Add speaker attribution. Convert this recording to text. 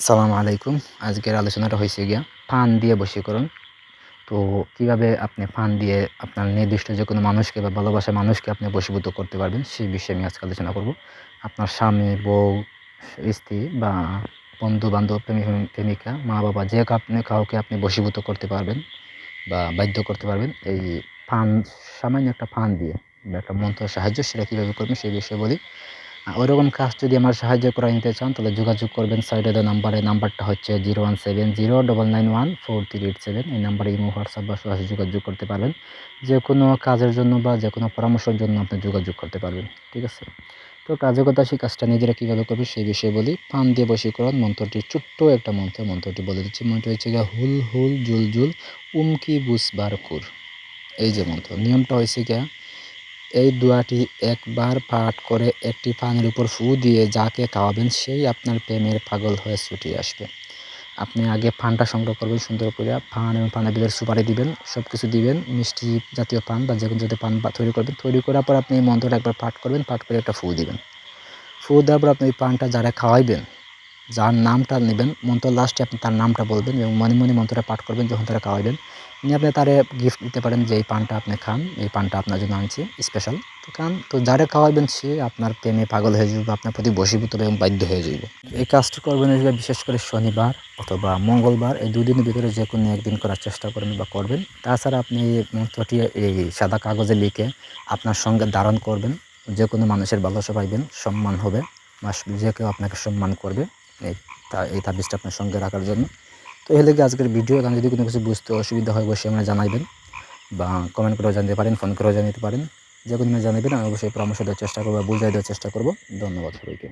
Speaker 1: সালামু আলাইকুম। আজকের আলোচনাটা হইছে গিয়া ফান দিয়ে বশীকরণ। তো কিভাবে আপনি ফান দিয়ে আপনার নির্দিষ্ট যেকোনো মানুষকে বা ভালোবাসার মানুষকে আপনি বশীভূত করতে পারবেন সেই বিষয়ে আমি আজকে আলোচনা করব। আপনার স্বামী, বউ, স্ত্রী বা বন্ধু-বান্ধব, প্রেমিকা, মা-বাবা কাউকে আপনি বশীভূত করতে পারবেন বা বাধ্য করতে পারবেন এই ফান, সামান্য একটা ফান দিয়ে বা একটা মন্ত্রের সাহায্য, সেটা কীভাবে করবেন সেই বিষয়ে বলি। ওইরকম কাজ যদি আমার সাহায্য করে নিতে চান তাহলে যোগাযোগ করবেন সাইডে দেওয়া নাম্বারে। নাম্বারটা হচ্ছে 017099143887। এই নাম্বারে ইমো, হোয়াটসঅ্যাপ বা সরাসরি যোগাযোগ করতে পারবেন। যে কোনো কাজের জন্য বা যে কোনো পরামর্শের জন্য আপনি যোগাযোগ করতে পারবেন। ঠিক আছে? তো কাজের কথা, সেই কাজটা নিজেরা কীভাবে করবেন সেই বিষয়ে বলি। ফান দিয়ে বশীকরণ মন্ত্রটি ছোট্ট একটা মন্ত্র। মন্ত্রটি বলে দিচ্ছি। মন্ত্রটি হচ্ছে গিয়ে হুল হুল জুল জুল উমকি বুসবার কুর। এই যে মন্ত্র, নিয়মটা হয়েছে গিয়া এই দোয়াটি একবার পাঠ করে একটি পানের উপর ফু দিয়ে যাকে খাওয়াবেন সেই আপনার প্রেমের পাগল হয়ে ছুটে আসবে। আপনি আগে পানটা সংগ্রহ করবেন সুন্দর করে। পান এবং পানের ভিতরে সুপারি দিবেন, সব কিছু দিবেন, মিষ্টি জাতীয় পান বা যে কোনো জাতীয় পান তৈরি করবেন। তৈরি করার পর আপনি এই মন্ত্রটা একবার পাঠ করবেন, পাঠ করে একটা ফু দিবেন। ফু দেওয়ার পর আপনি ওই পানটা যারা খাওয়াইবেন, যার নামটা নেবেন, মন্ত্র লাস্টে আপনি তার নামটা বলবেন এবং মনে মনে মন্ত্রটা পাঠ করবেন যখন তারা খাওয়াইবেন। আপনি তারে গিফট দিতে পারেন যে এই পানটা আপনি খান, এই পানটা আপনার জন্য আনছি স্পেশাল, তো খান। তো যারা খাওয়াইবেন সে আপনার প্রেমে পাগল হয়ে যাবে, আপনার প্রতি বশীভূত এবং বাধ্য হয়ে যাবে। এই কাজটি করবেন বিশেষ করে শনিবার অথবা মঙ্গলবার, এই দুদিনের ভিতরে যে কোনো একদিন করার চেষ্টা করেন বা করবেন। তাছাড়া আপনি এই মন্ত্রটি এই সাদা কাগজে লিখে আপনার সঙ্গে ধারণ করবেন। যে কোনো মানুষের ভালোবাসা পাইবেন, সম্মান হবে, যে কেউ আপনাকে সম্মান করবে এই তাবিজটা আপনার সঙ্গে রাখার জন্য। তো এই লেগে আজকের ভিডিও। এখানে যদি কোনো কিছু বুঝতে অসুবিধা হয় অবশ্যই আমরা জানাইবেন বা কমেন্ট করেও জানতে পারেন, ফোন করেও জানাতে পারেন। যে কোনো জানাবেন, আমি অবশ্যই পরামর্শ দেওয়ার চেষ্টা করবো বা বুঝাই দেওয়ার চেষ্টা করব। ধন্যবাদ সবাইকে।